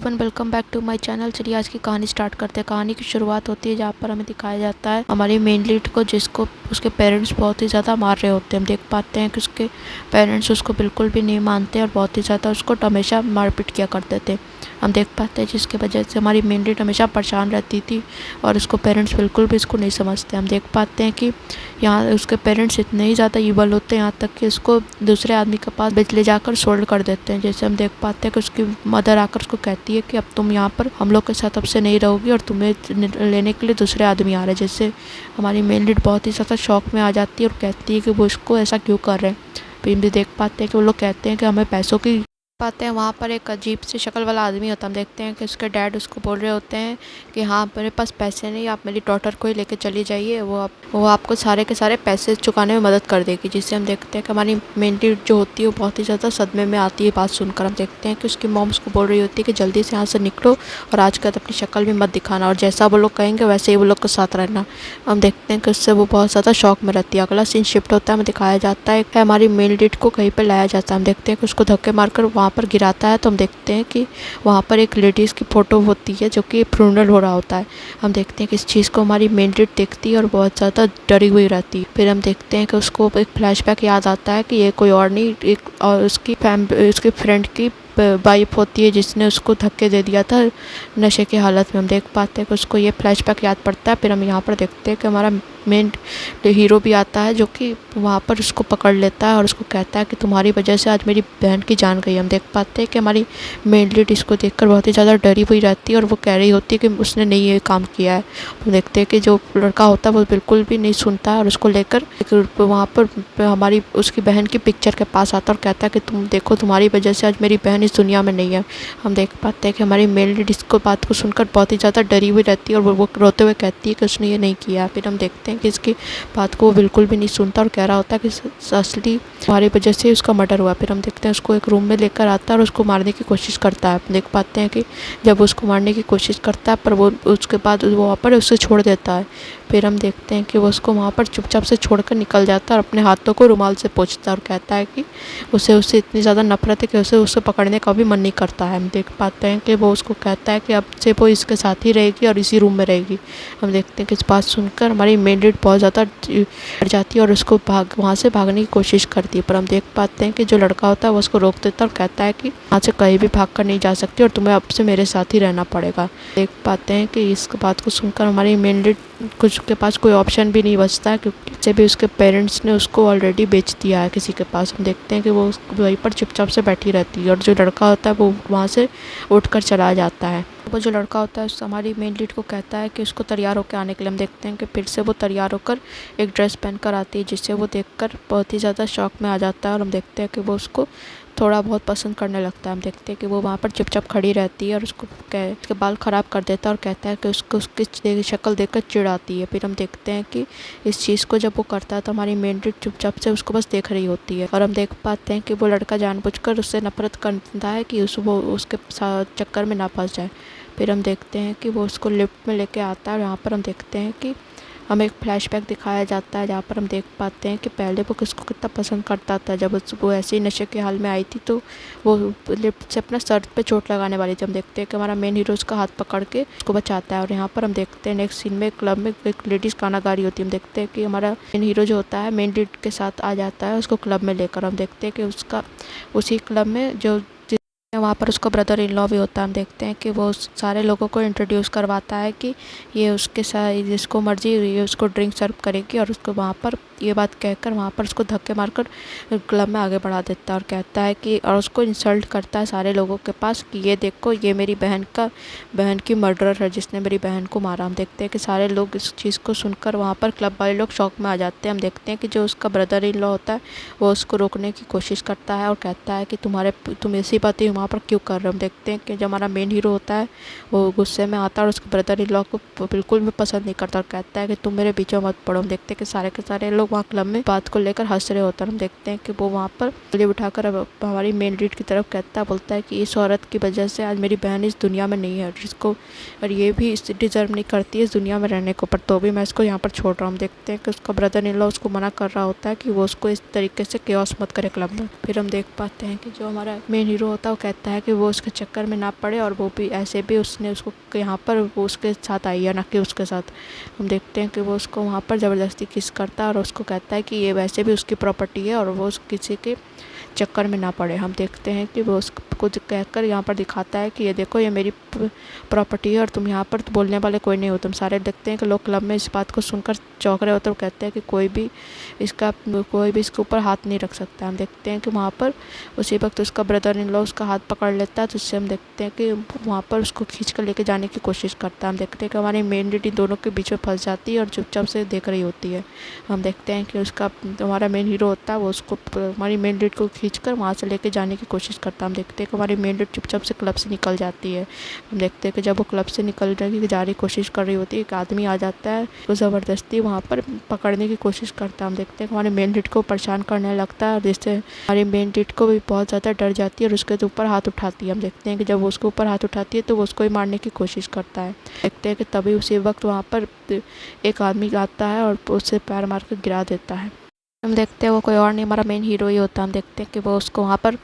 Everyone, welcome back to my channel. चलिए आज की कहानी स्टार्ट करते हैं। कहानी की शुरुआत होती है जहाँ पर हमें दिखाया जाता है हमारी मेन लीड को, जिसको उसके पेरेंट्स बहुत ही ज़्यादा मार रहे होते हैं। हम देख पाते हैं कि उसके पेरेंट्स उसको बिल्कुल भी नहीं मानते और बहुत ही ज़्यादा उसको हमेशा मारपीट किया करते थे। हम देख पाते हैं जिसकी वजह से हमारी मेन लीड हमेशा परेशान रहती थी और उसको पेरेंट्स बिल्कुल भी इसको नहीं समझते। हम देख पाते हैं कि यहाँ उसके पेरेंट्स इतने ही ज़्यादा ईवल होते हैं, यहाँ तक कि उसको दूसरे आदमी के पास ले जाकर सोल्ड कर देते हैं। जैसे हम देख पाते हैं कि उसकी मदर आकर उसको कहती है कि अब तुम यहाँ पर हम लोग के साथ अब से नहीं रहोगी और तुम्हें लेने के लिए दूसरे आदमी आ रहे हैं। जैसे हमारी मेन लीड बहुत ही ज़्यादा शौक में आ जाती है और कहती है कि वो इसको ऐसा क्यों कर रहे हैं। फिर भी देख पाते हैं कि वो लोग कहते हैं कि हमें पैसों की पाते हैं। वहाँ पर एक अजीब सी शक्ल वाला आदमी होता है। हम देखते हैं कि उसके डैड उसको बोल रहे होते हैं कि हाँ, मेरे पास पैसे नहीं, आप मेरी डॉटर को ही लेके चली जाइए, वो आपको सारे के सारे पैसे चुकाने में मदद कर देगी। जिससे हम देखते हैं कि हमारी मेन लीड जो होती है वो बहुत ही ज़्यादा सदमे में आती है बात सुनकर। हम देखते हैं कि उसकी मॉम उसको बोल रही होती है कि जल्दी से यहाँ से निकलो और आज के बाद अपनी शक्ल भी मत दिखाना और जैसा वो लोग कहेंगे वैसे ही वो लोग के साथ रहना। हम देखते हैं कि उससे वो बहुत ज़्यादा शौक में रहती है। अगला सीन शिफ्ट होता है, हमें दिखाया जाता है कि हमारी मेन लीड को कहीं पर लाया जाता है। हम देखते हैं कि उसको धक्के मारकर वहाँ पर गिराता है। तो हम देखते हैं कि वहाँ पर एक लेडीज़ की फ़ोटो होती है जो कि फ्यूनरल हो रहा होता है। हम देखते हैं कि इस चीज़ को हमारी मेन लीड देखती है और बहुत ज़्यादा डरी हुई रहती है। फिर हम देखते हैं कि उसको एक फ्लैशबैक याद आता है कि ये कोई और नहीं, एक और उसकी फ्रेंड की वाइफ होती है जिसने उसको धक्के दे दिया था नशे की हालत में। हम देख पाते हैं कि उसको ये फ्लैशबैक याद पड़ता है। फिर हम यहाँ पर देखते हैं कि हमारा मेन हीरो भी आता है जो कि वहाँ पर उसको पकड़ लेता है और उसको कहता है कि तुम्हारी वजह से आज मेरी बहन की जान गई। हम देख पाते हैं कि हमारी मेन लीड इसको देखकर बहुत ही ज़्यादा डरी हुई रहती है और वो कह रही होती है कि उसने नहीं ये काम किया है। हम देखते हैं कि जो लड़का होता है वो बिल्कुल भी नहीं सुनता है और उसको लेकर वहाँ पर हमारी उसकी बहन की पिक्चर के पास आता है और कहता है कि तुम देखो, तुम्हारी वजह से आज मेरी बहन इस दुनिया में नहीं है। हम देख पाते हैं कि हमारी मेन लीड इसको बात को सुनकर बहुत ही ज़्यादा डरी हुई रहती है और वो रोते हुए कहती है कि उसने ये नहीं किया। फिर हम देखते हैं कि इसकी बात को वो बिल्कुल भी नहीं सुनता और कह रहा होता है कि असली तुम्हारी वजह से उसका मर्डर हुआ। फिर हम देखते हैं उसको एक रूम में लेकर आता है और उसको मारने की कोशिश करता है। देख पाते हैं कि जब उसको मारने की कोशिश करता है पर वो उसके बाद वो वहाँ पर उसे छोड़ देता है। फिर हम देखते हैं कि वो उसको वहाँ पर चुपचाप से छोड़कर निकल जाता है और अपने हाथों को रुमाल से पोंछता है और कहता है कि उससे इतनी ज़्यादा नफरत है कि उसे पकड़ने का भी मन नहीं करता है। हम देख पाते हैं कि वो उसको कहता है कि अब से वो इसके साथ ही रहेगी और इसी रूम में रहेगी। हम देखते हैं कि इस बात सुनकर हमारी मेन लीड बहुत ज़्यादा डर जाती है और उसको वहाँ से भागने की कोशिश करती है। पर हम देख पाते हैं कि जो लड़का होता है वो उसको रोक देता है और कहता है कि वहाँ से कहीं भी भाग कर नहीं जा सकती और तुम्हें अब से मेरे साथ ही रहना पड़ेगा। देख पाते हैं कि इस बात को सुनकर हमारी मेन लीड कुछ के पास कोई ऑप्शन भी नहीं बचता है, क्योंकि से भी उसके पेरेंट्स ने उसको ऑलरेडी बेच दिया है किसी के पास। हम देखते हैं कि वो वहीं पर चुपचाप से बैठी रहती है और जो लड़का होता है वो वहाँ से उठकर चला जाता है। वो जो लड़का होता है हमारी मेन लीड को कहता है कि उसको तैयार होकर आने के लिए। हम देखते हैं कि फिर से वो तैयार होकर एक ड्रेस पहनकर आती है जिससे वो देखकर बहुत ही ज़्यादा शौक में आ जाता है और हम देखते हैं कि वो उसको थोड़ा बहुत पसंद करने लगता है। हम देखते हैं कि वो वहाँ पर चुपचाप खड़ी रहती है और उसके बाल ख़राब कर देता है और कहता है कि उसको उसकी शक्ल देखकर चिढ़ आती है। फिर हम देखते हैं कि इस चीज़ को जब वो करता है तो हमारी मेन लीड चुपचाप से उसको बस देख रही होती है और हम देख पाते हैं कि वो लड़का जानबूझकर उससे नफरत करता है कि वो उसके चक्कर में ना फंस जाए। फिर हम देखते हैं कि वो उसको लिफ्ट में लेके आता है और यहाँ पर हम देखते हैं कि हमें एक फ्लैशबैक दिखाया जाता है जहाँ पर हम देख पाते हैं कि पहले वो किसको कितना पसंद करता था। जब वो ऐसे ही नशे के हाल में आई थी तो वो लिफ्ट से अपना सर पे चोट लगाने वाली थी। हम देखते हैं कि हमारा मेन हीरो उसका हाथ पकड़ के उसको बचाता है और यहाँ पर हम देखते हैं नेक्स्ट सीन में क्लब में एक लेडीज़ गाना गा रही होती है। हम देखते हैं कि हमारा मेन हीरो जो होता है मेन लीड के साथ आ जाता है उसको क्लब में लेकर। हम देखते हैं कि उसका उसी क्लब में जो वहाँ पर उसका ब्रदर इन लॉ भी होता है। हम देखते हैं कि वो सारे लोगों को इंट्रोड्यूस करवाता है कि ये उसके साथ जिसको मर्जी ये उसको ड्रिंक सर्व करेगी और उसको वहाँ पर ये बात कहकर वहाँ पर उसको धक्के मारकर क्लब में आगे बढ़ा देता है और कहता है कि और उसको इंसल्ट करता है सारे लोगों के पास कि ये देखो, ये मेरी बहन की मर्डरर है जिसने मेरी बहन को मारा। हम देखते हैं कि सारे लोग इस चीज़ को सुनकर वहाँ पर क्लब वाले लोग शौक में आ जाते हैं। हम देखते हैं कि जो उसका ब्रदर इन लॉ होता है वो उसको रोकने की कोशिश करता है और कहता है कि तुम ऐसी बातें वहाँ पर क्यों कर रहे हो। हम देखते हैं कि जो हमारा मेन हीरो होता है वो गुस्से में आता है और उसके ब्रदर इन लॉ को बिल्कुल भी पसंद नहीं करता और कहता है कि तुम मेरे बीचों मत पड़ो। हम देखते हैं कि सारे के सारे लोग लोग वहाँ क्लब में बात को लेकर हंस रहे होते हैं। हम देखते हैं कि वो वहाँ पर उंगली उठाकर अब हमारी मेन लीड की तरफ कहता है, बोलता है कि इस औरत की वजह से आज मेरी बहन इस दुनिया में नहीं है, जिसको और ये भी डिजर्व नहीं करती है इस दुनिया में रहने को, पर तो भी मैं इसको यहाँ पर छोड़ रहा हूँ। देखते हैं कि उसका ब्रदर इन लॉ उसको मना कर रहा होता है कि वो उसको इस तरीके से केओस मत करे क्लब में। फिर हम देख पाते हैं कि जो हमारा मेन हीरो होता है वो कहता है कि वो उसके चक्कर में ना पड़े, और वो भी ऐसे भी उसने उसको यहाँ पर वो उसके साथ आई है, ना कि उसके साथ। हम देखते हैं कि वो उसको वहाँ पर ज़बरदस्ती किस करता है और उसको कहता है कि ये वैसे भी उसकी प्रॉपर्टी है और वो किसी के चक्कर में ना पड़े। हम देखते हैं कि वो उसको कहकर यहाँ पर दिखाता है कि ये देखो ये मेरी प्रॉपर्टी है और तुम यहाँ पर बोलने वाले कोई नहीं हो तुम सारे। देखते हैं कि लोग क्लब में इस बात को सुनकर चौंक रहे होते हैं। वो कहते हैं कि कोई भी इसके ऊपर हाथ नहीं रख सकता। हम देखते हैं कि वहाँ पर उसी वक्त उसका ब्रदर इन लॉ उसका हाथ पकड़ लेता है, तो उससे हम देखते हैं कि वहाँ पर उसको खींच कर लेके जाने की कोशिश करता है। हम देखते हैं कि हमारी मेन लीड इन दोनों के बीच में फंस जाती है और चुपचाप से देख रही होती है। हम देखते हैं कि उसका हमारा मेन हीरो होता है वो उसको हमारी मेन लीड को खींचकर वहाँ से लेके जाने की कोशिश करता है। हम देखते हैं कि हमारी मेन लीड चुपचाप से क्लब से निकल जाती है। हम देखते हैं कि जब वो क्लब से निकलने की जा रही कोशिश कर रही होती है, एक आदमी आ जाता है, वो ज़बरदस्ती वहाँ पर पकड़ने की कोशिश करता है। हम देखते हैं कि हमारे मेन लीड को परेशान करने लगता है और जिससे हमारी मेन लीड को भी बहुत ज़्यादा डर जाती है और उसके ऊपर हाथ उठाती है। हम देखते हैं कि जब वो उसके ऊपर हाथ उठाती है तो वो उसको ही मारने की कोशिश करता है। देखते हैं कि तभी उसी वक्त वहाँ पर एक आदमी आता है और उसे पैर मार कर गिरा देता है। हम देखते हैं वो कोई और नहीं हमारा मेन हीरो ही होता है। हम देखते हैं कि वो उसको वहाँ पर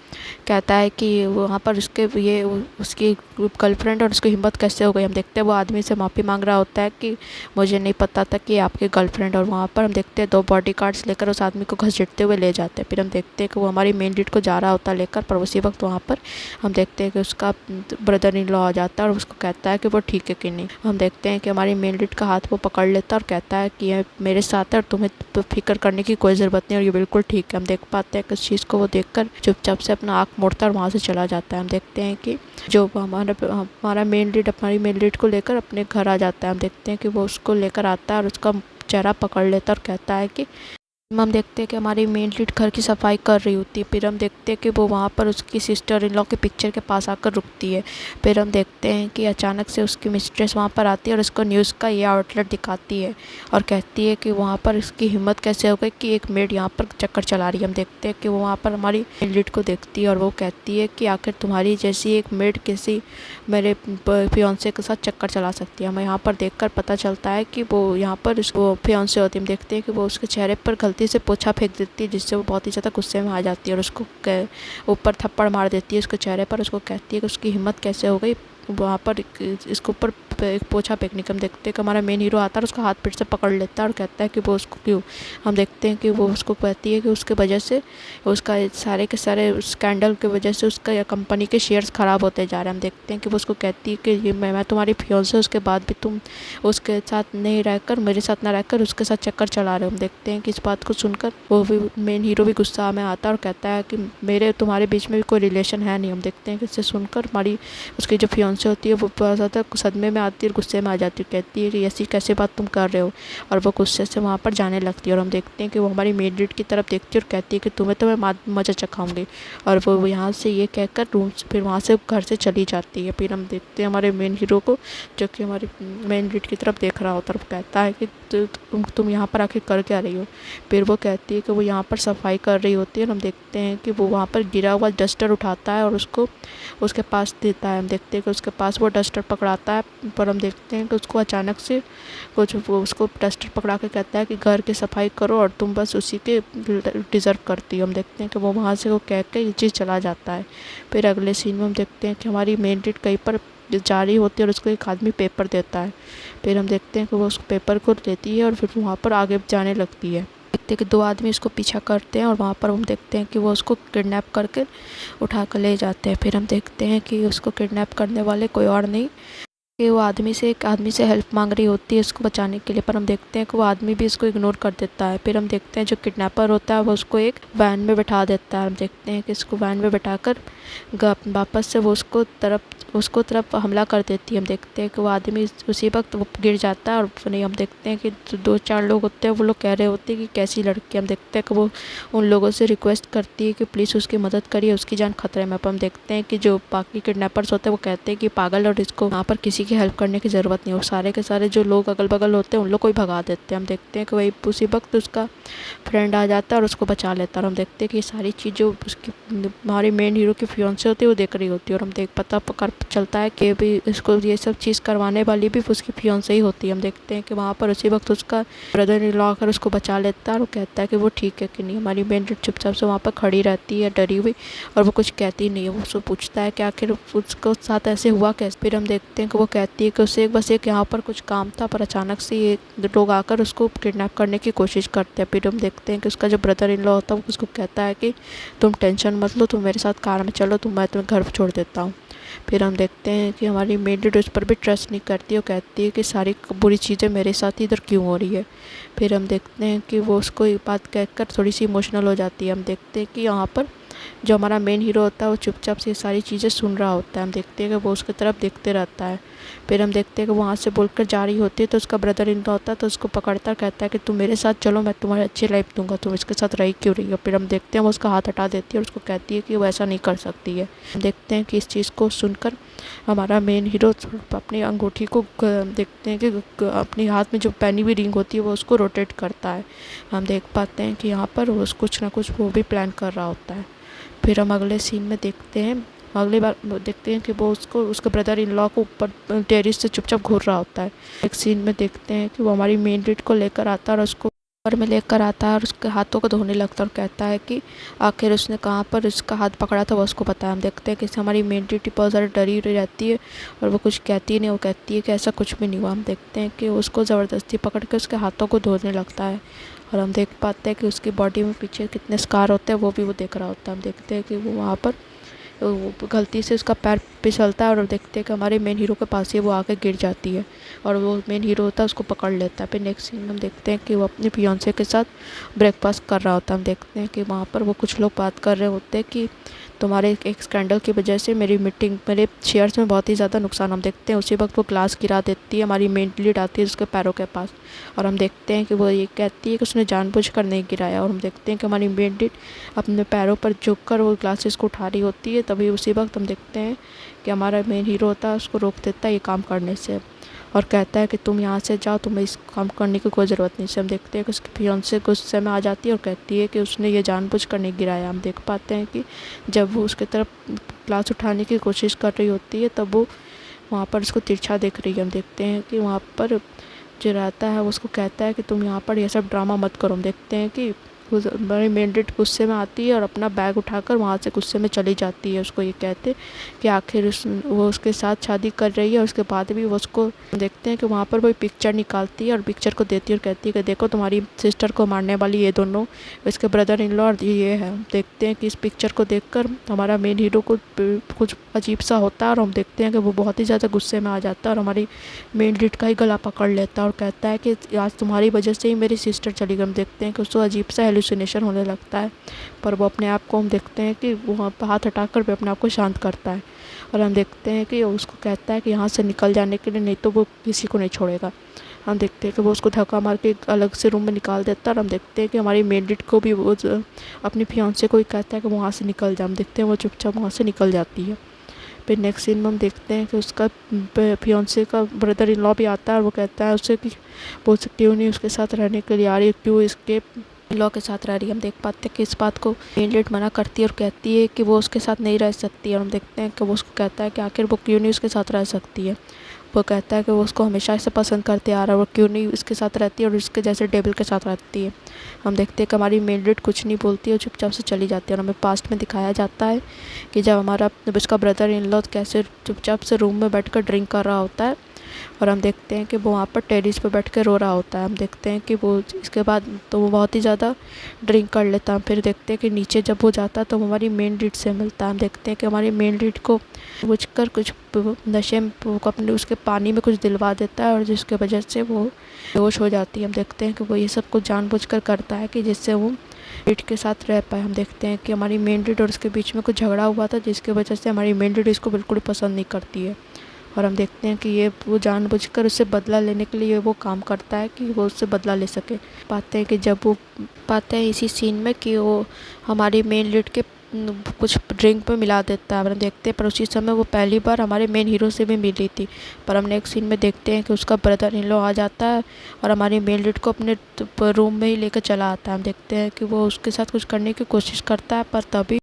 कहता है कि वहाँ पर उसकी गर्लफ्रेंड और उसकी हिम्मत कैसे हो गई। हम देखते हैं वो आदमी से माफ़ी मांग रहा होता है कि मुझे नहीं पता था कि आपकी गर्लफ्रेंड, और वहाँ पर हम देखते हैं 2 बॉडीगार्ड्स लेकर उस आदमी को घसीटते हुए ले जाते हैं। फिर हम देखते हैं कि वो हमारी मेन लीड को जा रहा होता है लेकर, पर उसी वक्त वहाँ पर हम देखते हैं कि उसका ब्रदर इन लॉ आ जाता है और उसको कहता है कि वो ठीक है कि नहीं। हम देखते हैं कि हमारी मेन लीड का हाथ वो पकड़ लेता है और कहता है कि ये मेरे साथ है और तुम्हें फिक्र करने की कोई ज़रूरत नहीं और ये बिल्कुल ठीक है। हम देख पाते हैं कि इस चीज़ को वो देखकर चुपचाप से अपना आँख मोड़ता है और वहाँ से चला जाता है। हम देखते हैं कि जो हमारा मेन लीड हमारी मेन लीड को लेकर अपने घर आ जाता है। हम देखते हैं कि वो उसको लेकर आता है और उसका चेहरा पकड़ लेता है और कहता है कि हम देखते हैं कि हमारी मेन लीड घर की सफाई कर रही होती है। फिर हम देखते हैं कि वो वहाँ पर उसकी सिस्टर इन लॉ के पिक्चर के पास आकर रुकती है। फिर हम देखते हैं कि अचानक से उसकी मिस्ट्रेस वहाँ पर आती है और उसको न्यूज़ का ये आउटलेट दिखाती है और कहती है कि वहाँ पर इसकी हिम्मत कैसे हो गई कि एक मेड यहाँ पर चक्कर चला रही है। हम देखते हैं कि वो वहाँ पर हमारी मेन लीड को देखती है और वो कहती है कि आखिर तुम्हारी जैसी एक मेड किसी मेरे फियांसे के साथ चक्कर चला सकती है। हमें यहाँ पर देखकर पता चलता है कि वो यहाँ पर उसको फियांसे होती है। हम देखते हैं कि वो उसके चेहरे पर गलती से पोछा फेंक देती है, जिससे वो बहुत ही ज़्यादा गुस्से में आ जाती है और उसको ऊपर थप्पड़ मार देती है उसके चेहरे पर। उसको कहती है कि उसकी हिम्मत कैसे हो गई वहाँ पर इसके ऊपर एक पोछा फेंकने का। हम देखते हैं कि हमारा मेन हीरो आता है और उसका हाथ फिर से पकड़ लेता है और कहता है कि वो उसको क्यों। हम देखते हैं कि वो उसको कहती है कि उसके वजह से उसका सारे के सारे स्कैंडल की वजह से उसका कंपनी के शेयर्स ख़राब होते जा रहे हैं। हम देखते हैं कि वो उसको कहती है कि ये मैं तुम्हारी फियांसे उसके बाद भी तुम उसके साथ नहीं रहकर मेरे साथ ना रहकर उसके साथ चक्कर चला रहे हो। हम देखते हैं कि इस बात को सुनकर वो भी मेन हीरो भी गुस्सा में आता है और कहता है कि मेरे तुम्हारे बीच में भी कोई रिलेशन है नहीं। हम देखते हैं कि इससे सुनकर हमारी उसकी जो फियांसे होती है वो बहुत ज़्यादा सदमे में आती है और गुस्से में आ जाती है। कहती है कि ऐसी कैसे बात तुम कर रहे हो, और वो गुस्से से वहाँ पर जाने लगती है। और हम देखते हैं कि वो हमारी मेन लीड की तरफ देखती है और कहती है कि तुम्हें तो मैं मज़ा चखाऊंगी, और वो यहाँ से ये कहकर रूम से फिर वहाँ से घर से चली जाती है। फिर हम देखते हैं हमारे मेन हीरो को जो कि हमारी मेन लीड की तरफ देख रहा होता है और कहता है कि तुम यहाँ पर आखिर कर क्या रही हो। फिर वो कहती है कि वो यहाँ पर सफाई कर रही होती है और हम देखते हैं कि वो वहाँ पर गिरा हुआ डस्टर उठाता है और उसको उसके पास देता है। हम देखते हैं कि उसके पास वो डस्टर पकड़ाता है, पर हम देखते हैं कि उसको अचानक से उसको डस्टर पकड़ा के कहता है कि घर की सफाई करो और तुम बस उसी के डिज़र्व करती हो। हम देखते हैं कि वो वहाँ से वो कह के ये चीज़ चला जाता है। फिर अगले सीन में हम देखते हैं कि हमारी मेन लीड कहीं पर जा रही होती है और उसको एक आदमी पेपर देता है। फिर हम देखते हैं कि वो उस पेपर को लेती है और फिर वहाँ पर आगे जाने लगती है। देखते हैं कि 2 आदमी उसको पीछा करते हैं और वहाँ पर हम देखते हैं कि वो उसको किडनैप करके उठा कर ले जाते हैं। फिर हम देखते हैं कि उसको किडनैप करने वाले कोई और नहीं कि वो एक आदमी से हेल्प मांग रही होती है उसको बचाने के लिए, पर हम देखते हैं कि वो आदमी भी इसको इग्नोर कर देता है। फिर हम देखते हैं जो किडनैपर होता है वो उसको एक वैन में बैठा देता है। हम देखते हैं कि इसको वैन में बैठाकर वापस से वो उसको तरफ हमला कर देती है। हम देखते हैं कि वो आदमी उसी वक्त वो गिर जाता है और नहीं हम देखते हैं कि 2-4 लोग होते हैं वो लोग कह रहे होते हैं कि कैसी लड़की। हम देखते हैं कि वो उन लोगों से रिक्वेस्ट करती है कि प्लीज़ उसकी मदद करिए, उसकी जान खतरे में। पर हम देखते हैं कि जो बाकी किडनैपर्स होते हैं वो कहते हैं कि पागल और इसको यहाँ पर किसी की हेल्प करने की ज़रूरत नहीं, वो सारे के सारे जो लोग अगल बगल होते हैं उन लोग को ही भगा देते हैं। हम देखते हैं कि वही उसी वक्त उसका फ्रेंड आ जाता है और उसको बचा लेता है। और हम देखते हैं कि ये सारी चीज़ें उसकी हमारे मेन हीरो की फियांसे होती है वो देख रही होती है। और हम पता कर चलता है कि भी इसको ये सब चीज़ करवाने वाली भी उसकी फियांसे ही होती है। हम देखते हैं कि वहाँ पर उसी वक्त उसका ब्रदर इन लॉ आकर उसको बचा लेता है और वो कहता है कि वो ठीक है कि नहीं। हमारी मेन लीड चुपचाप से वहाँ पर खड़ी रहती है डरी हुई और वो कुछ कहती नहीं है। वो उसको पूछता है कि आखिर उसको साथ ऐसे हुआ कैसे। फिर हम देखते हैं कि वो कहती है कि उसे बस एक यहाँ पर कुछ काम था, पर अचानक से ये लोग आकर उसको किडनैप करने की कोशिश करते हैं। फिर हम देखते हैं कि उसका जो ब्रदर इन लॉ होता है वो उसको कहता है कि तुम टेंशन मत लो, तुम मेरे साथ कार में चलो, मैं तुम्हें घर छोड़ देता हूँ। फिर हम देखते हैं कि हमारी मेन लीड उस पर भी ट्रस्ट नहीं करती और कहती है कि सारी बुरी चीज़ें मेरे साथ ही इधर क्यों हो रही है। फिर हम देखते हैं कि वो उसको एक बात कहकर थोड़ी सी इमोशनल हो जाती है। हम देखते हैं कि यहाँ पर जो हमारा मेन हीरो होता है वो चुपचाप से ये सारी चीज़ें सुन रहा होता है। हम देखते हैं कि वो उसकी तरफ देखते रहता है। फिर हम देखते हैं कि वहाँ से बोलकर जा रही होती है तो उसका ब्रदर इन लॉ होता है तो उसको पकड़ता कहता है कि तुम मेरे साथ चलो, मैं तुम्हारी अच्छी लाइफ दूंगा, तुम इसके साथ रही क्यों रही हो। फिर हम देखते हैं वो उसका हाथ हटा देती है और उसको कहती है कि वो ऐसा नहीं कर सकती है। हम देखते हैं कि इस चीज़ को सुनकर हमारा मेन हीरो अपनी अंगूठी को देखते हैं कि अपने हाथ में जो पहनी हुई रिंग होती है वो उसको रोटेट करता है। हम देख पाते हैं कि यहाँ पर वो कुछ ना कुछ वो भी प्लान कर रहा होता है। फिर हम अगले सीन में देखते हैं, अगली बार देखते हैं कि वो उसको उसके ब्रदर इन लॉ को ऊपर टेरिस से चुपचाप घूर रहा होता है। एक सीन में देखते हैं कि वो हमारी मेन लीड को लेकर आता है और उसको घर में लेकर आता है और उसके हाथों को धोने लगता है और कहता है कि आखिर उसने कहाँ पर उसका हाथ पकड़ा था वो उसको पता है। हम देखते हैं कि हमारी मेन लीड बहुत ज़्यादा डरी रहती है और वो कुछ कहती नहीं, वो कहती है कि ऐसा कुछ भी नहीं हुआ। हम देखते हैं कि उसको ज़बरदस्ती पकड़ के उसके हाथों को धोने लगता है और हम देख पाते हैं कि उसकी बॉडी में पीछे कितने स्कार होते हैं वो भी वो देख रहा होता है। हम देखते हैं कि वो वहाँ पर गलती से उसका पैर फिसलता है और देखते हैं कि हमारे मेन हीरो के पास ही वो आके गिर जाती है और वो मेन हीरो होता है उसको पकड़ लेता है। फिर नेक्स्ट सीन में हम देखते हैं कि वो अपने फियांसे के साथ ब्रेकफास्ट कर रहा होता है। हम देखते हैं कि वहाँ पर वो कुछ लोग बात कर रहे होते हैं कि तुम्हारे एक स्कैंडल की वजह से मेरे शेयर्स में बहुत ही ज़्यादा नुकसान। हम देखते हैं उसी वक्त वो ग्लास गिरा देती है, हमारी मेन लीड आती है उसके पैरों के पास और हम देखते हैं कि वो ये कहती है कि उसने जानबूझकर नहीं गिराया। और हम देखते हैं कि हमारी मेन लीड अपने पैरों पर झुककर वो ग्लासेस को उठा रही होती है। तभी उसी वक्त हम देखते हैं कि हमारा मेन हीरो होता है उसको रोक देता है ये काम करने से और कहता है कि तुम यहाँ से जाओ, तुम्हें इस काम करने की कोई ज़रूरत नहीं। से हम देखते हैं कि उसकी फियांसे गुस्से में आ जाती है और कहती है कि उसने ये जानबूझकर नहीं गिराया। हम देख पाते हैं कि जब वो उसकी तरफ ग्लास उठाने की कोशिश कर रही होती है तब वो वहाँ पर उसको तिरछा देख रही है। हम देखते हैं कि वहाँ पर जो रहता है वो उसको कहता है कि तुम यहाँ पर ये सब ड्रामा मत करो। हम देखते हैं कि हमारी मेन लीड गुस्से में आती है और अपना बैग उठाकर वहाँ से गुस्से में चली जाती है। उसको ये कहते कि आखिर वो उसके साथ शादी कर रही है और उसके बाद भी वो उसको देखते हैं कि वहाँ पर वो पिक्चर निकालती है और पिक्चर को देती है और कहती है कि देखो तुम्हारी सिस्टर को मारने वाली ये दोनों इसके ब्रदर इन लॉ और ये है। देखते हैं कि इस पिक्चर को देखकर हमारा मेन हीरो को कुछ अजीब सा होता है और हम देखते हैं कि वो बहुत ही ज़्यादा गुस्से में आ जाता है और हमारी मेन लीड का ही गला पकड़ लेता है और कहता है कि आज तुम्हारी वजह से ही मेरी सिस्टर चली गई। हम देखते हैं कि उसको अजीब सा हेलुसिनेशन होने लगता है पर वो अपने आप को हम देखते हैं कि वो वहाँ पर हाथ हटाकर भी अपने आप को शांत करता है और हम देखते हैं कि उसको कहता है कि यहाँ से निकल जाने के लिए, नहीं तो वो किसी को नहीं छोड़ेगा। हम देखते हैं कि वो उसको धक्का मार के एक अलग से रूम में निकाल देता है और हम देखते हैं कि हमारी मेन लीड को भी वो अपनी फियांसे को ही कहता है कि वहाँ से निकल जा। हम देखते हैं वो चुपचाप वहाँ से निकल जाती है। फिर नेक्स्ट सीन में हम देखते हैं कि उसका फियांसे का ब्रदर इन लॉ भी आता है और वो कहता है उससे कि वो क्यों नहीं उसके साथ रहने के लिए आ रही है, क्यों इसके लॉ के साथ रह रही है। हम देख पाते हैं कि इस बात को मेन लीड मना करती है और कहती है कि वो उसके साथ नहीं रह सकती है। और हम देखते हैं कि वो उसको कहता है कि आखिर वो क्यों नहीं उसके साथ रह सकती है। वो कहता है कि वो उसको हमेशा से पसंद करते आ रहा है, वो क्यों नहीं इसके साथ रहती है और इसके जैसे डेविल के साथ रहती है। हम देखते हैं कि हमारी मेन लीड कुछ नहीं बोलती है और चुपचाप से चली जाती है और हमें पास्ट में दिखाया जाता है कि जब उसका ब्रदर इन लॉ कैसे चुपचाप से रूम में बैठकर ड्रिंक कर रहा होता है और हम देखते हैं कि वो वहाँ पर टेरिस पर बैठ कर रो रहा होता है। हम देखते हैं कि वो इसके बाद तो वो बहुत ही ज़्यादा ड्रिंक कर लेता है। फिर देखते हैं कि नीचे जब वो जाता है तो हमारी मेन लीड से मिलता है। हम देखते हैं कि हमारी मेन लीड को बुझकर कुछ नशे में अपने उसके पानी में कुछ दिलवा देता है और जिसके वजह से वो बेहोश हो जाती है। हम देखते हैं कि वो ये सब कुछ जानबूझकर करता है कि जिससे वो लीड के साथ रह पाए। हम देखते हैं कि हमारी मेन लीड और उसके बीच में कुछ झगड़ा हुआ था जिसकी वजह से हमारी मेन लीड इसको बिल्कुल पसंद नहीं करती है और हम देखते हैं कि ये वो जानबूझकर उससे बदला लेने के लिए वो काम करता है कि वो उससे बदला ले सके। पाते हैं कि जब वो पाते हैं इसी सीन में कि वो हमारी मेन लीड के कुछ ड्रिंक में मिला देता है। हम देखते हैं पर उसी समय वो पहली बार हमारे मेन हीरो से भी मिली थी। पर हम नेक्स्ट सीन में देखते हैं कि उसका ब्रदर इन लॉ आ जाता है और हमारी मेन लीड को अपने रूम में ही लेकर चला आता है। हम देखते हैं कि वो उसके साथ कुछ करने की कोशिश करता है पर तभी